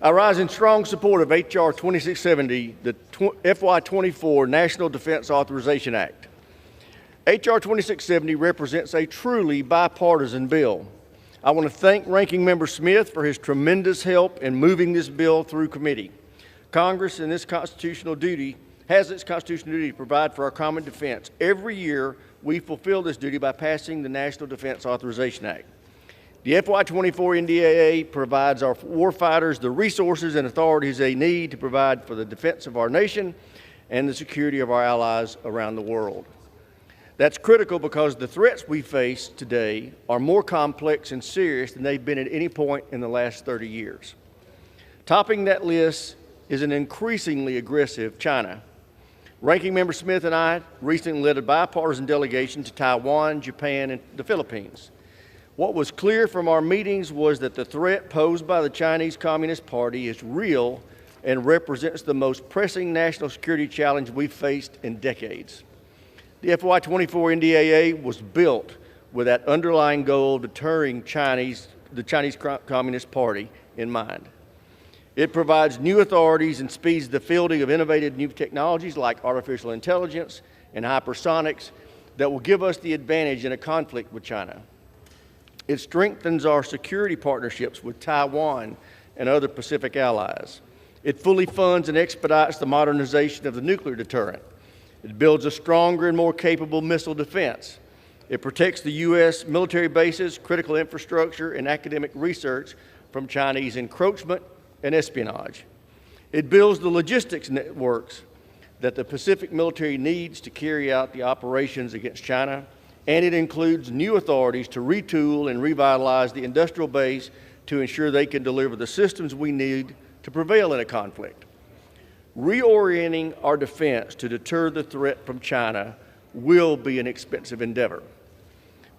I rise in strong support of H.R. 2670, the FY24 National Defense Authorization Act. H.R. 2670 represents a truly bipartisan bill. I want to thank Ranking Member Smith for his tremendous help in moving this bill through committee. Congress has its constitutional duty to provide for our common defense. Every year, we fulfill this duty by passing the National Defense Authorization Act. The FY24 NDAA provides our warfighters the resources and authorities they need to provide for the defense of our nation and the security of our allies around the world. That's critical because the threats we face today are more complex and serious than they've been at any point in the last 30 years. Topping that list is an increasingly aggressive China. Ranking Member Smith and I recently led a bipartisan delegation to Taiwan, Japan, and the Philippines. What was clear from our meetings was that the threat posed by the Chinese Communist Party is real and represents the most pressing national security challenge we've faced in decades. The FY24 NDAA was built with that underlying goal of deterring the Chinese Communist Party in mind. It provides new authorities and speeds the fielding of innovative new technologies like artificial intelligence and hypersonics that will give us the advantage in a conflict with China. It strengthens our security partnerships with Taiwan and other Pacific allies. It fully funds and expedites the modernization of the nuclear deterrent. It builds a stronger and more capable missile defense. It protects the U.S. military bases, critical infrastructure, and academic research from Chinese encroachment and espionage. It builds the logistics networks that the Pacific military needs to carry out the operations against China, and it includes new authorities to retool and revitalize the industrial base to ensure they can deliver the systems we need to prevail in a conflict. Reorienting our defense to deter the threat from China will be an expensive endeavor,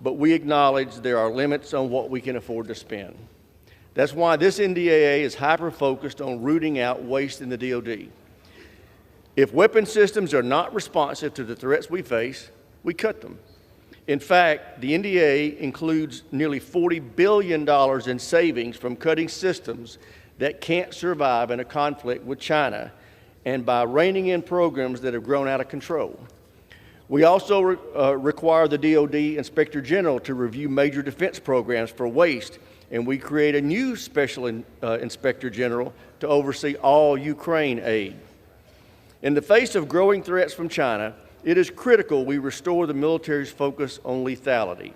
but we acknowledge there are limits on what we can afford to spend. That's why this NDAA is hyper-focused on rooting out waste in the DoD. If weapon systems are not responsive to the threats we face, we cut them. In fact, the NDAA includes nearly $40 billion in savings from cutting systems that can't survive in a conflict with China and by reining in programs that have grown out of control. We also require the DoD Inspector General to review major defense programs for waste, and we create a new Special Inspector General to oversee all Ukraine aid. In the face of growing threats from China, it is critical we restore the military's focus on lethality.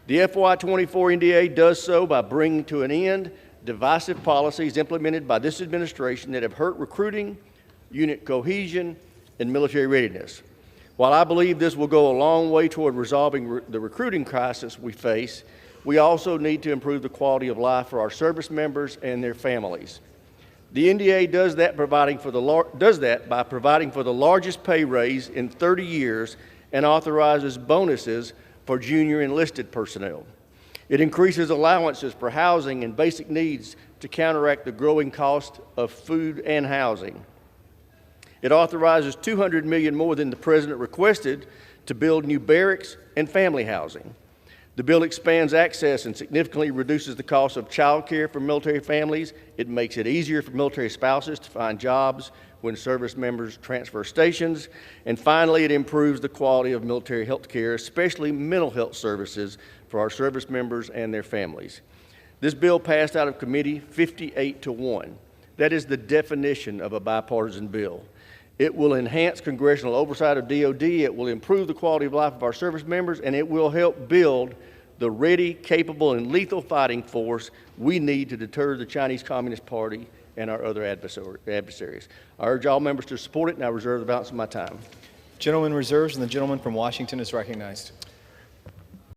The FY24 NDAA does so by bringing to an end divisive policies implemented by this administration that have hurt recruiting, unit cohesion, and military readiness. While I believe this will go a long way toward resolving the recruiting crisis we face, we also need to improve the quality of life for our service members and their families. The NDAA does that by providing for the largest pay raise in 30 years and authorizes bonuses for junior enlisted personnel. It increases allowances for housing and basic needs to counteract the growing cost of food and housing. It authorizes $200 million more than the President requested to build new barracks and family housing. The bill expands access and significantly reduces the cost of child care for military families. It makes it easier for military spouses to find jobs when service members transfer stations. And finally, it improves the quality of military health care, especially mental health services for our service members and their families. This bill passed out of committee 58-1. That is the definition of a bipartisan bill. It will enhance congressional oversight of DoD, it will improve the quality of life of our service members, and it will help build the ready, capable, and lethal fighting force we need to deter the Chinese Communist Party and our other adversaries. I urge all members to support it, and I reserve the balance of my time. Gentleman reserves, and the gentleman from Washington is recognized.